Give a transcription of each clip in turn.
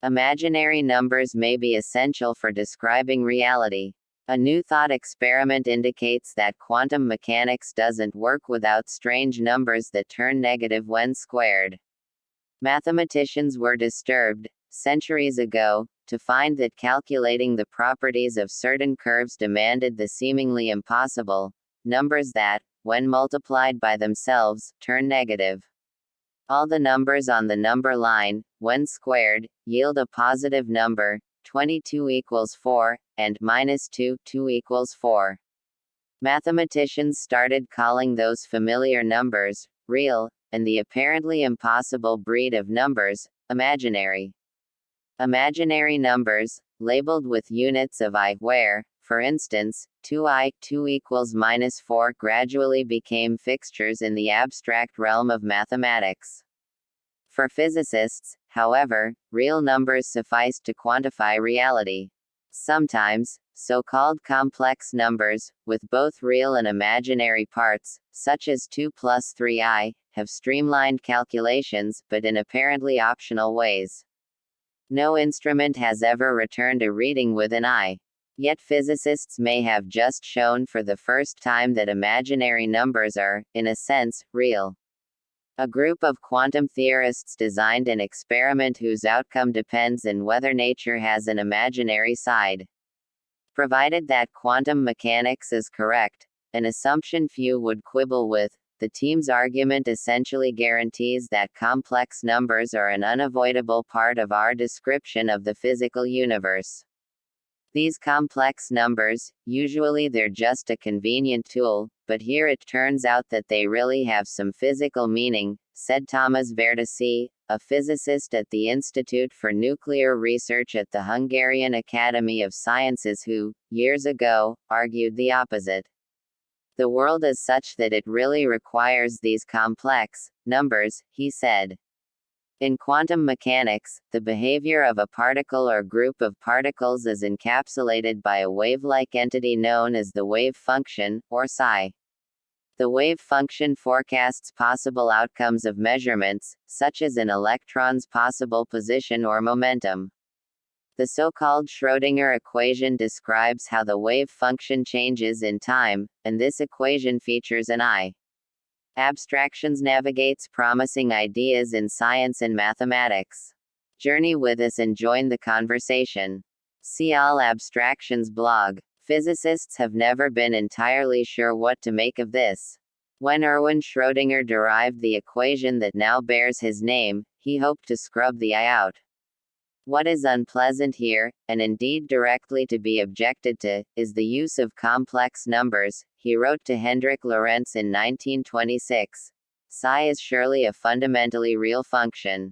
Imaginary numbers may be essential for describing reality. A new thought experiment indicates that quantum mechanics doesn't work without strange numbers that turn negative when squared. Mathematicians were disturbed, centuries ago, to find that calculating the properties of certain curves demanded the seemingly impossible: numbers that, when multiplied by themselves, turn negative. All the numbers on the number line, when squared, yield a positive number: 22 equals 4, and minus 2 equals 4. Mathematicians started calling those familiar numbers real, and the apparently impossible breed of numbers imaginary. Imaginary numbers, labeled with units of I, where, for instance, 2 equals minus 4, gradually became fixtures in the abstract realm of mathematics. For physicists, however, real numbers suffice to quantify reality. Sometimes, so-called complex numbers, with both real and imaginary parts, such as 2 plus 3i, have streamlined calculations, but in apparently optional ways. No instrument has ever returned a reading with an I. Yet physicists may have just shown for the first time that imaginary numbers are, in a sense, real. A group of quantum theorists designed an experiment whose outcome depends on whether nature has an imaginary side. Provided that quantum mechanics is correct, an assumption few would quibble with, the team's argument essentially guarantees that complex numbers are an unavoidable part of our description of the physical universe. These complex numbers, usually they're just a convenient tool, but here it turns out that they really have some physical meaning, said Thomas Vertessy, a physicist at the Institute for Nuclear Research at the Hungarian Academy of Sciences who, years ago, argued the opposite. The world is such that it really requires these complex numbers, he said. In quantum mechanics, the behavior of a particle or group of particles is encapsulated by a wave-like entity known as the wave function, or Scie. The wave function forecasts possible outcomes of measurements, such as an electron's possible position or momentum. The so-called Schrödinger equation describes how the wave function changes in time, and this equation features an I. Abstractions navigates promising ideas in science and mathematics. Journey with us and join the conversation. See All Abstractions blog. Physicists have never been entirely sure what to make of this. When Erwin Schrödinger derived the equation that now bears his name, he hoped to scrub the I out. What is unpleasant here, and indeed directly to be objected to, is the use of complex numbers, he wrote to Hendrik Lorentz in 1926. Psi is surely a fundamentally real function.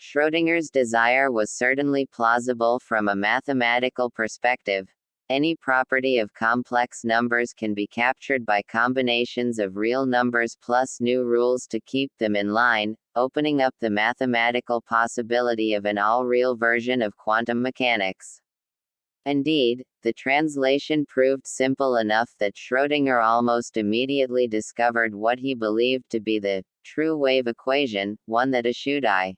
Schrödinger's desire was certainly plausible from a mathematical perspective. Any property of complex numbers can be captured by combinations of real numbers plus new rules to keep them in line, opening up the mathematical possibility of an all-real version of quantum mechanics. Indeed, the translation proved simple enough that Schrödinger almost immediately discovered what he believed to be the true wave equation, one that eschewed I.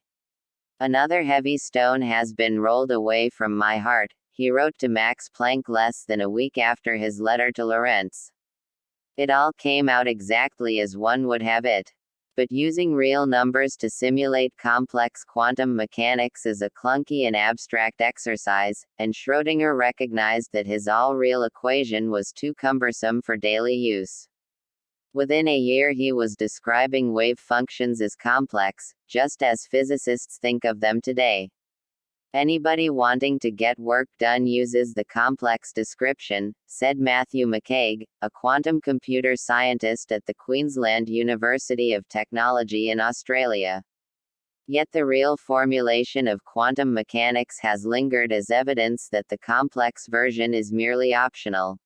Another heavy stone has been rolled away from my heart, he wrote to Max Planck less than a week after his letter to Lorentz. It all came out exactly as one would have it. But using real numbers to simulate complex quantum mechanics is a clunky and abstract exercise, and Schrödinger recognized that his all-real equation was too cumbersome for daily use. Within a year he was describing wave functions as complex, just as physicists think of them today. Anybody wanting to get work done uses the complex description, said Matthew McCaig, a quantum computer scientist at the Queensland University of Technology in Australia. Yet the real formulation of quantum mechanics has lingered as evidence that the complex version is merely optional.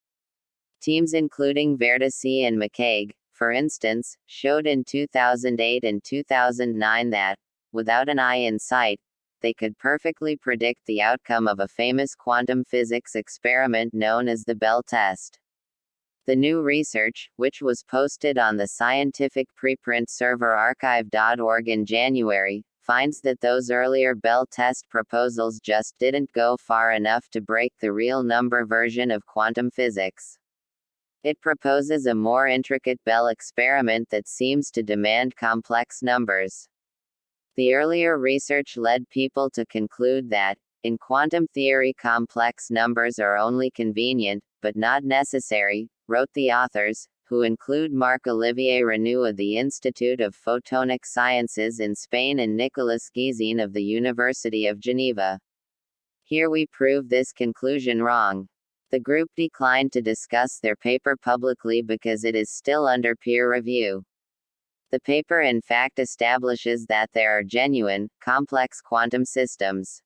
Teams including Vertessy and McCaig, for instance, showed in 2008 and 2009 that, without an I in sight, they could perfectly predict the outcome of a famous quantum physics experiment known as the Bell test. The new research, which was posted on the scientific preprint server archive.org in January, finds that those earlier Bell test proposals just didn't go far enough to break the real number version of quantum physics. It proposes a more intricate Bell experiment that seems to demand complex numbers. The earlier research led people to conclude that, in quantum theory, complex numbers are only convenient, but not necessary, wrote the authors, who include Marc-Olivier Renou of the Institute of Photonic Sciences in Spain and Nicolas Guizin of the University of Geneva. Here we prove this conclusion wrong. The group declined to discuss their paper publicly because it is still under peer review. The paper in fact establishes that there are genuine, complex quantum systems.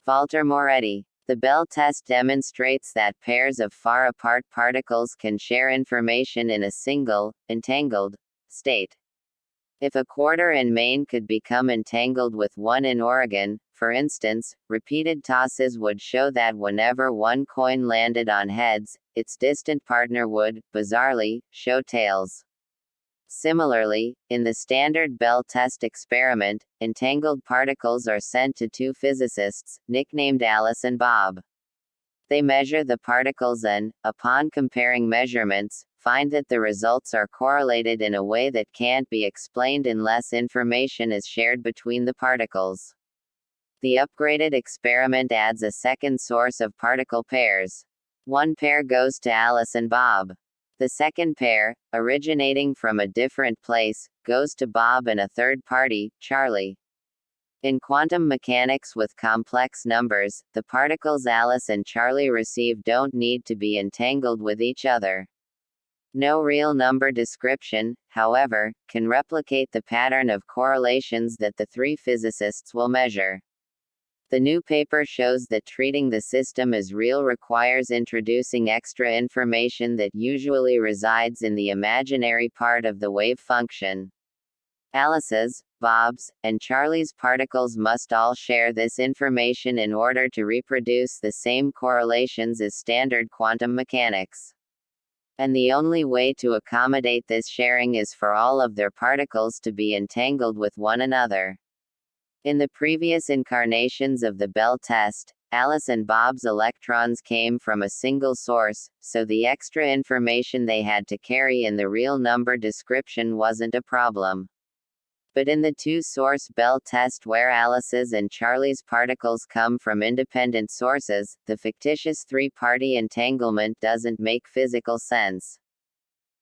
Walter Moretti. The Bell test demonstrates that pairs of far apart particles can share information in a single, entangled, state. If a quarter in Maine could become entangled with one in Oregon, for instance, repeated tosses would show that whenever one coin landed on heads, its distant partner would, bizarrely, show tails. Similarly, in the standard Bell test experiment, entangled particles are sent to two physicists, nicknamed Alice and Bob. They measure the particles and, upon comparing measurements, find that the results are correlated in a way that can't be explained unless information is shared between the particles. The upgraded experiment adds a second source of particle pairs. One pair goes to Alice and Bob. The second pair, originating from a different place, goes to Bob and a third party, Charlie. In quantum mechanics with complex numbers, the particles Alice and Charlie receive don't need to be entangled with each other. No real number description, however, can replicate the pattern of correlations that the three physicists will measure. The new paper shows that treating the system as real requires introducing extra information that usually resides in the imaginary part of the wave function. Alice's, Bob's, and Charlie's particles must all share this information in order to reproduce the same correlations as standard quantum mechanics. And the only way to accommodate this sharing is for all of their particles to be entangled with one another. In the previous incarnations of the Bell test, Alice and Bob's electrons came from a single source, so the extra information they had to carry in the real number description wasn't a problem. But in the two-source Bell test where Alice's and Charlie's particles come from independent sources, the fictitious three-party entanglement doesn't make physical sense.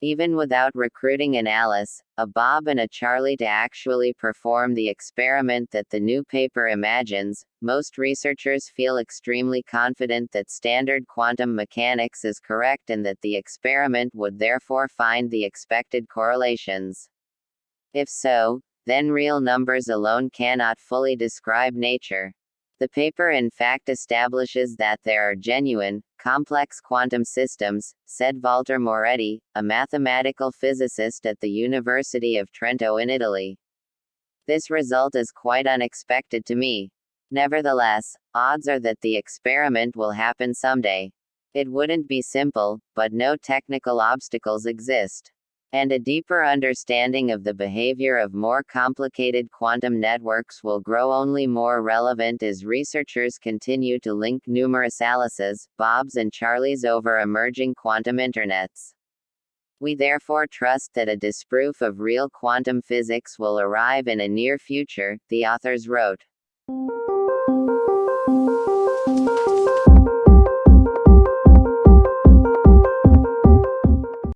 Even without recruiting an Alice, a Bob and a Charlie to actually perform the experiment that the new paper imagines, most researchers feel extremely confident that standard quantum mechanics is correct and that the experiment would therefore find the expected correlations. If so, then real numbers alone cannot fully describe nature. The paper in fact establishes that there are genuine, complex quantum systems, said Walter Moretti, a mathematical physicist at the University of Trento in Italy. This result is quite unexpected to me. Nevertheless, odds are that the experiment will happen someday. It wouldn't be simple, but no technical obstacles exist. And a deeper understanding of the behavior of more complicated quantum networks will grow only more relevant as researchers continue to link numerous Alices, Bobs and Charlies over emerging quantum internets. We therefore trust that a disproof of real quantum physics will arrive in a near future, the authors wrote.